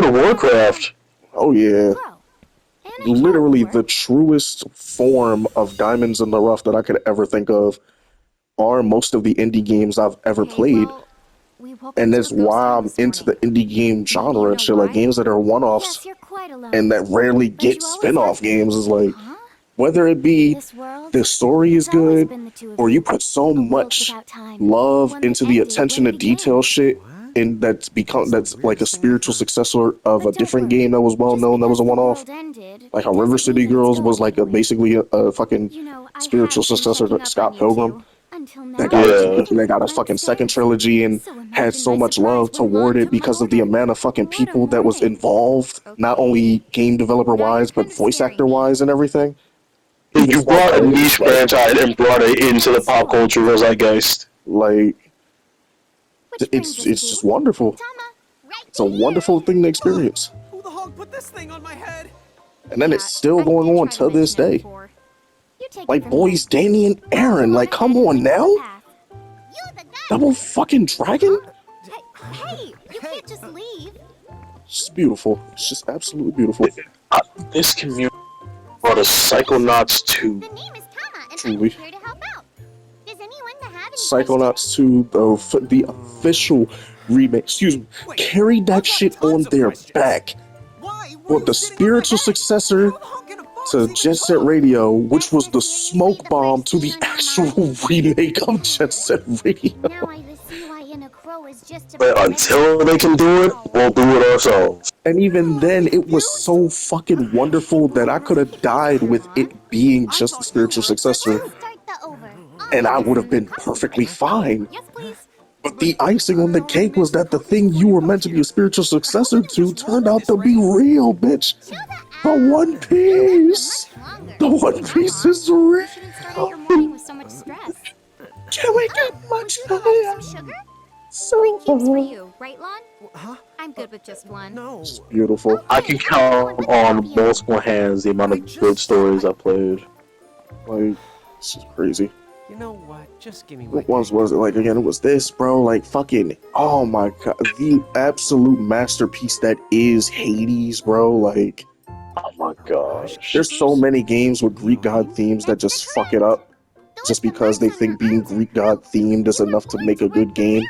World of Warcraft. Oh yeah. Literally the truest form of diamonds in the rough that I could ever think of are most of the indie games I've ever played. And that's why I'm into the indie game genre and shit, like games that are one-offs and that rarely get spin-off games. Is like, whether it be the story is good or you put so much love into the attention to detail shit, and that's like a spiritual successor of a different game that was well known, that was a one-off, like how River City Girls was like basically a fucking spiritual successor to Scott Pilgrim. They got a fucking second trilogy and had so much love toward it because of the amount of fucking people that was involved, not only game developer wise but voice actor wise and everything. You brought a niche franchise and brought it into the pop culture zeitgeist. Like, it's just wonderful. It's a wonderful thing to experience. Who the hog put this thing on my head? And then it's still going on to this day. Like, boys, Danny and Aaron, like, come on now. Double fucking dragon? Hey, you can't just leave. It's just beautiful. It's just absolutely beautiful. This community brought us Psychonauts 2. The name is Tama, and Truly. I'm here to help out. Does anyone have any Psychonauts 2, the official remake, excuse me, carried that shit on their back. With the spiritual successor to Jet Set Radio, which was the smoke bomb to the actual remake of Jet Set Radio. Now I see why Inner Crow is just But until they can do it, we'll do it ourselves. And even then, it was so fucking wonderful that I could have died with it being just the spiritual successor, and I would have been perfectly fine. Yes, please. But the icing on the cake was that the thing you were meant to be a spiritual successor to turned out to be real, bitch. The One Piece. The One Piece is real. Your morning with so much stress. Can we get much higher? Some sugar? So Keeps for you, right, Lon? Huh? I'm good with just one. No. It's beautiful. I can count on multiple hands the amount of good stories I played. Like, this is crazy. You know what? Just give me my What was it? Like, again, it was this, bro. Like, fucking, oh my god. The absolute masterpiece that is Hades, bro. Like, Oh my gosh. there's so many games with Greek god themes that just fuck it up. Just because they think being Greek god themed is enough to make a good game.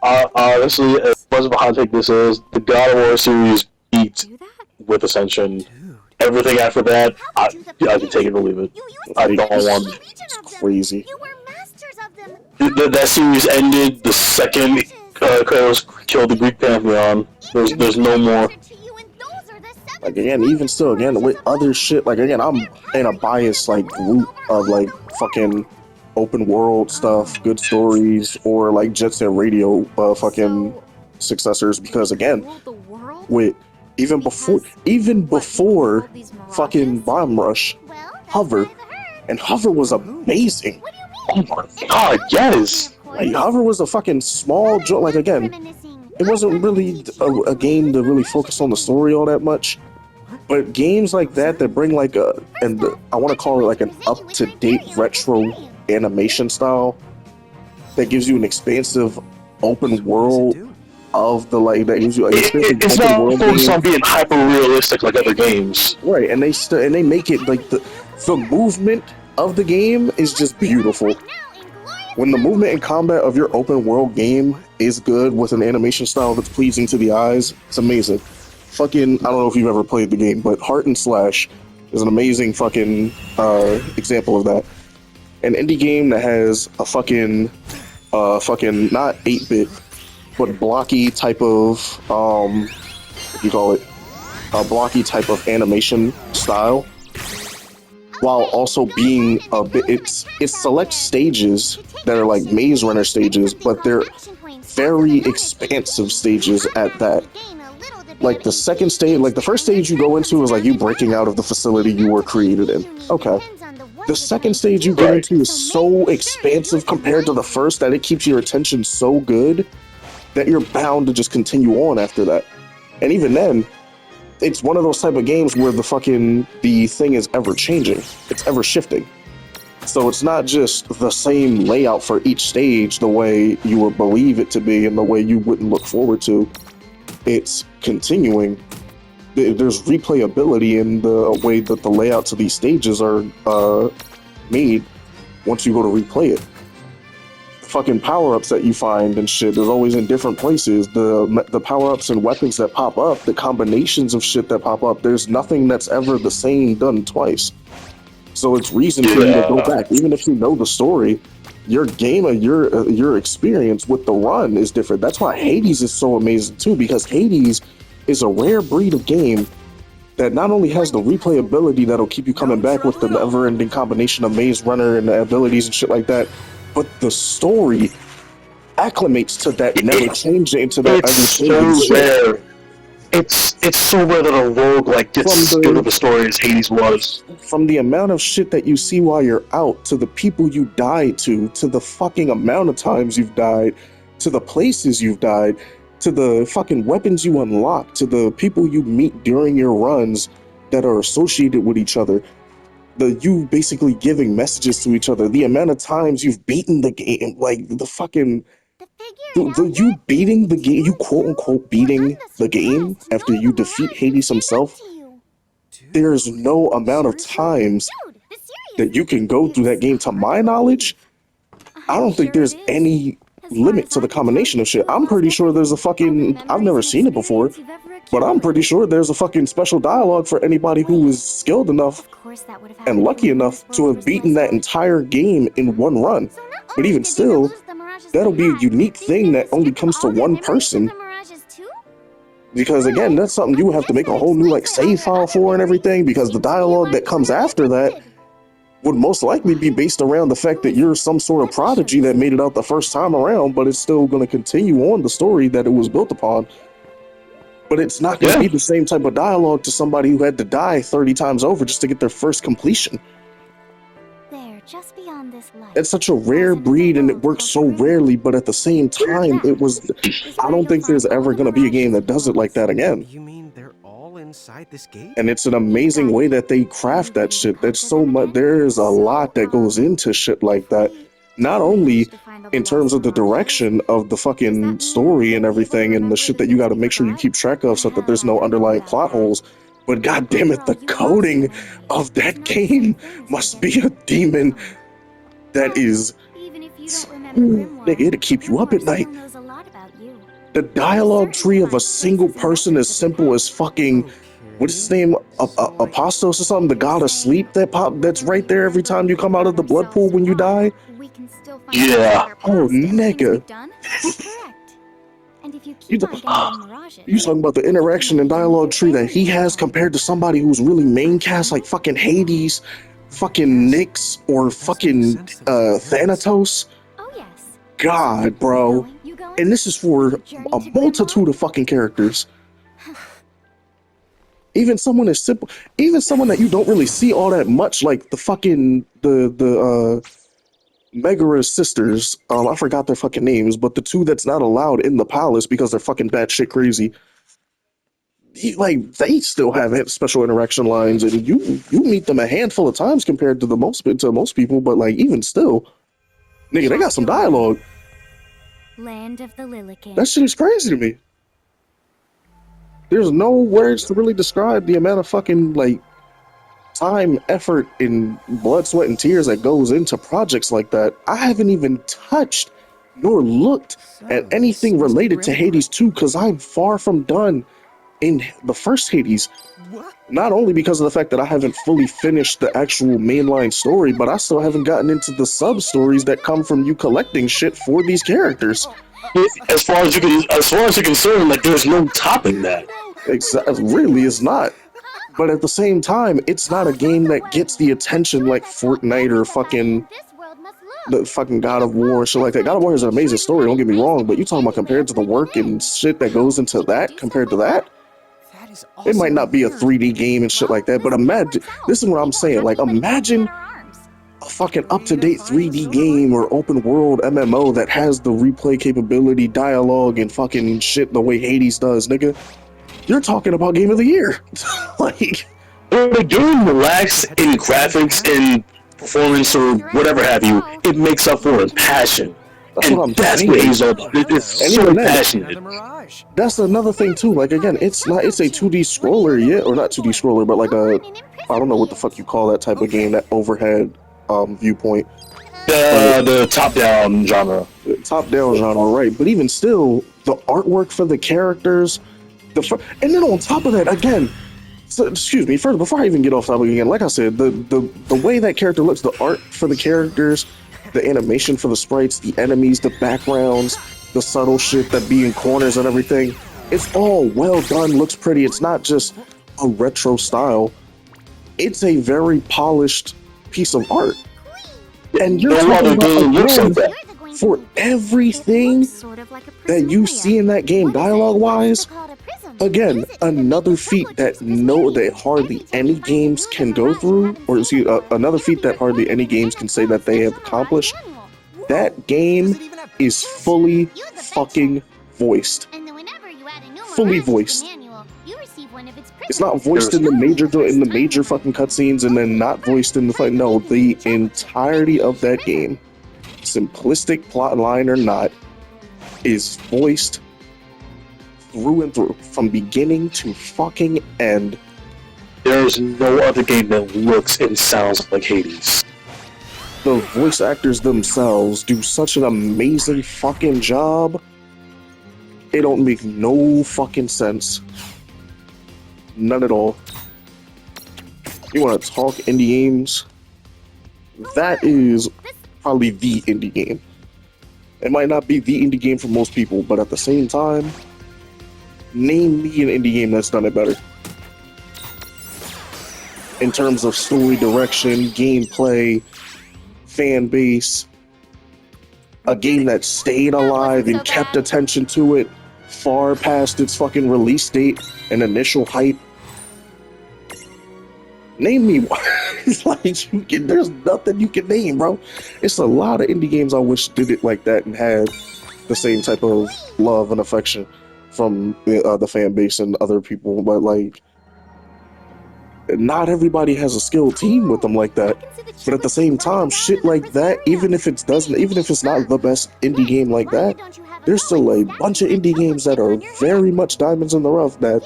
Honestly, as much of a hot take this is, the God of War series beat Do that? with Ascension. dude. Everything after that, I can take it or leave it. I don't want. It's crazy. You were masters of them. That series ended the second Kratos killed the Greek pantheon. There's no more. Like, again, even still, again, with other shit, like, again, I'm in a biased, like, group of, like, fucking open world stuff, good stories, or, like, Jet Set Radio fucking successors, because, again, with, even before fucking Bomb Rush, Hover, and Hover was amazing. Oh my god, yes! Like, Hover was a fucking small joint, like, again, it wasn't really a game to really focus on the story all that much. But games like that bring like I want to call it like an up-to-date retro animation style that gives you an expansive open world of the like that gives you like It's not focused on being hyper realistic like other games. Right, and they make it like the movement of the game is just beautiful. When the movement and combat of your open world game is good with an animation style that's pleasing to the eyes, it's amazing. Fucking, I don't know if you've ever played the game, but Heart and Slash is an amazing fucking example of that. An indie game that has a fucking not 8-bit, but blocky type of what do you call it? A blocky type of animation style, while also being a bit. It's select stages that are like Maze Runner stages, but they're very expansive stages at that. Like the second stage, like the first stage you go into is like you breaking out of the facility you were created in. Okay. The second stage you get into is so expansive compared to the first that it keeps your attention so good that you're bound to just continue on after that. And even then, it's one of those type of games where the thing is ever changing. It's ever shifting. So it's not just the same layout for each stage the way you would believe it to be and the way you wouldn't look forward to. it's continuing. There's replayability in the way that the layouts of these stages are made once you go to replay it. The fucking power-ups that you find and shit is always in different places. The power-ups and weapons that pop up, the combinations of shit that pop up, there's nothing that's ever the same done twice. So it's reason for you to go back. Even if you know the story, your game or your experience with the run is different. That's why Hades is so amazing too, because Hades is a rare breed of game that not only has the replayability that'll keep you coming back with the never-ending combination of Maze Runner and the abilities and shit like that, but the story acclimates to that, never changing into that ever-changing shit. Rare. It's so rare that a roguelike gets as good of a story as Hades was. From the amount of shit that you see while you're out, to the people you die to the fucking amount of times you've died, to the places you've died, to the fucking weapons you unlock, to the people you meet during your runs that are associated with each other, you basically giving messages to each other, the amount of times you've beaten the game, like the fucking... you beating the game, you quote-unquote beating the game after you defeat Hades himself, there's no amount of times that you can go through that game. To my knowledge, I don't think there's any limit to the combination of shit. I'm pretty sure there's a fucking... I've never seen it before, but I'm pretty sure there's a fucking special dialogue for anybody who is skilled enough and lucky enough to have beaten that entire game in one run. But even still, that'll be a unique thing that only comes to one person. Because again, that's something you have to make a whole new like save file for and everything, because the dialogue that comes after that would most likely be based around the fact that you're some sort of prodigy that made it out the first time around, but it's still going to continue on the story that it was built upon. But it's not going to be the same type of dialogue to somebody who had to die 30 times over just to get their first completion. Just beyond this light. It's such a rare breed and it works so rarely, but at the same time, I don't think there's ever going to be a game that does it like that again. You mean they're all inside this gate? And it's an amazing way that they craft that shit. There's so much, there's a lot that goes into shit like that. Not only in terms of the direction of the fucking story and everything and the shit that you got to make sure you keep track of so that there's no underlying plot holes, but goddamn it, the coding of that game must be a demon that is, nigga, it'll keep you up at night. The dialogue tree of a single person as simple as fucking, what is his name, Apostos or something, the god of sleep that's right there every time you come out of the blood pool when you die. Yeah. Oh, nigga. You talking about the interaction and dialogue tree that he has compared to somebody who's really main cast like fucking Hades, fucking Nyx, or fucking Thanatos? God, bro. And this is for a multitude of fucking characters. Even someone as simple, even someone that you don't really see all that much, like the fucking Megara's sisters, I forgot their fucking names, but the two that's not allowed in the palace because they're fucking batshit crazy. Like, they still have special interaction lines, and you meet them a handful of times compared to most people, but like even still, nigga, they got some dialogue. Land of the Lilican. That shit is crazy to me. There's no words to really describe the amount of fucking like time, effort, and blood, sweat, and tears that goes into projects like that. I haven't even touched nor looked at anything related to Hades 2 because I'm far from done in the first Hades. Not only because of the fact that I haven't fully finished the actual mainline story, but I still haven't gotten into the sub-stories that come from you collecting shit for these characters. As far as you're concerned, like there's no topping that. Really, it's not. But at the same time, it's not a game that gets the attention like Fortnite or fucking the fucking God of War and shit like that. God of War is an amazing story, don't get me wrong, but you talking about compared to the work and shit that goes into that, compared to that? It might not be a 3D game and shit like that, but imagine, this is what I'm saying, like imagine a fucking up-to-date 3D game or open world MMO that has the replay capability, dialogue, and fucking shit the way Hades does, nigga. You're talking about Game of the Year. Like, when they're doing relax in graphics and performance or whatever have you, it makes up for it. Passion. That's And what I'm that's saying. what he's all about. It's And so even then- passionate. Another Mirage. That's another thing too. Like again, it's a 2D scroller yet, or not 2D scroller, but like I don't know what the fuck you call that type of game, that overhead viewpoint, The top-down genre. top-down genre, right? But even still, the artwork for the characters, and then on top of that, again, so, excuse me, first before I even get off topic again, like I said, the way that character looks, the art for the characters, the animation for the sprites, the enemies, the backgrounds, the subtle shit that be in corners and everything, it's all well done, looks pretty. It's not just a retro style. It's a very polished piece of art. And you're No talking other about game looks like that. for everything that you see in that game dialogue-wise. Again, another feat that hardly any games can go through, or see, another feat that hardly any games can say that they have accomplished. That game is fully fucking voiced. Fully voiced. It's not voiced in the major fucking cutscenes and then not voiced in the fight. No, the entirety of that game, simplistic plot line or not, is voiced through and through, from beginning to fucking end. There's no other game that looks and sounds like Hades. The voice actors themselves do such an amazing fucking job. It don't make no fucking sense. None at all. You want to talk indie games? That is probably the indie game. It might not be the indie game for most people, but at the same time, name me an indie game that's done it better. In terms of story direction, gameplay, fan base, a game that stayed alive and kept attention to it far past its fucking release date and initial hype. Name me one. It's like there's nothing you can name, bro. It's a lot of indie games I wish did it like that and had the same type of love and affection from the fan base and other people, but like, not everybody has a skilled team with them like that. But at the same time, shit like that, even if it's not the best indie game like that, there's still a bunch of indie games that are very much diamonds in the rough that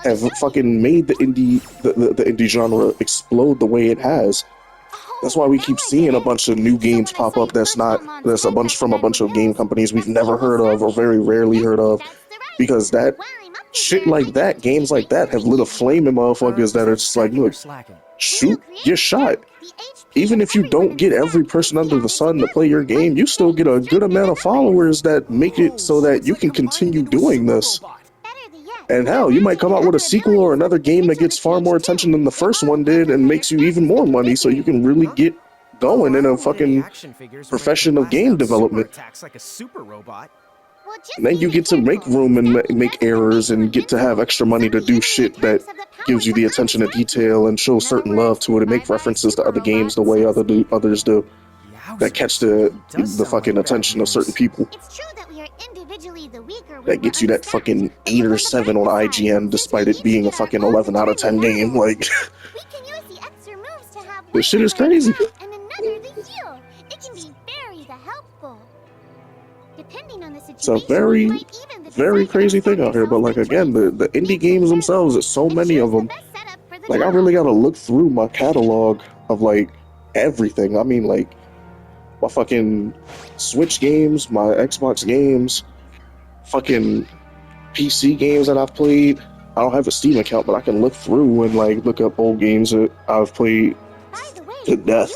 have fucking made the indie genre explode the way it has. That's why we keep seeing a bunch of new games pop up that's a bunch from a bunch of game companies we've never heard of or very rarely heard of, because that shit like that, games like that have lit a flame in motherfuckers that are just like, look, shoot your shot. Even if you don't get every person under the sun to play your game, you still get a good amount of followers that make it so that you can continue doing this. And hell, you might come out with a sequel or another game that gets far more attention than the first one did and makes you even more money so you can really get going in a fucking profession of game development. And then you get to make room and make errors and get to have extra money to do shit that gives you the attention to detail and show certain love to it and make references to other games the way others do. That catch the fucking attention of certain people. That gets you that fucking 8 or 7 on IGN despite it being a fucking 11 out of 10 game. Like, this shit is crazy. It's a very, very crazy thing out here. But like, again, the indie games themselves, there's so many of them. Like, I really gotta look through my catalog of like everything. I mean, like, my fucking Switch games, my Xbox games, fucking PC games that I've played. I don't have a Steam account, but I can look through and like look up old games that I've played to death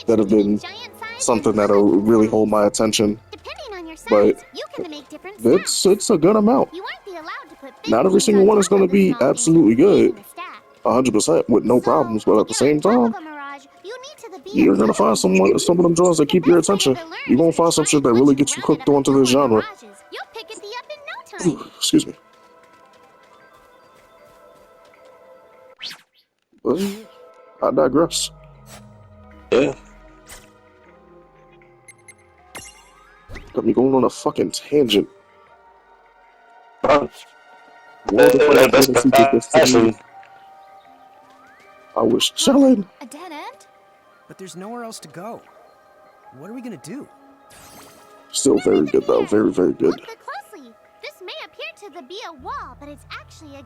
that have been something that'll really hold my attention. But it's a good amount. Not every single one is going to be absolutely good, 100% with no problems, but at the same time, you're going to find some of them draws that keep your attention. You're going to find some shit that really gets you hooked onto this genre. Excuse me. But I digress. Yeah. Got me going on a fucking tangent. Actually, I was chilling. A dead end? But there's nowhere else to go. What are we gonna do? Still very good though. Very, very good. Look closely. This may appear to be a wall, but it's actually a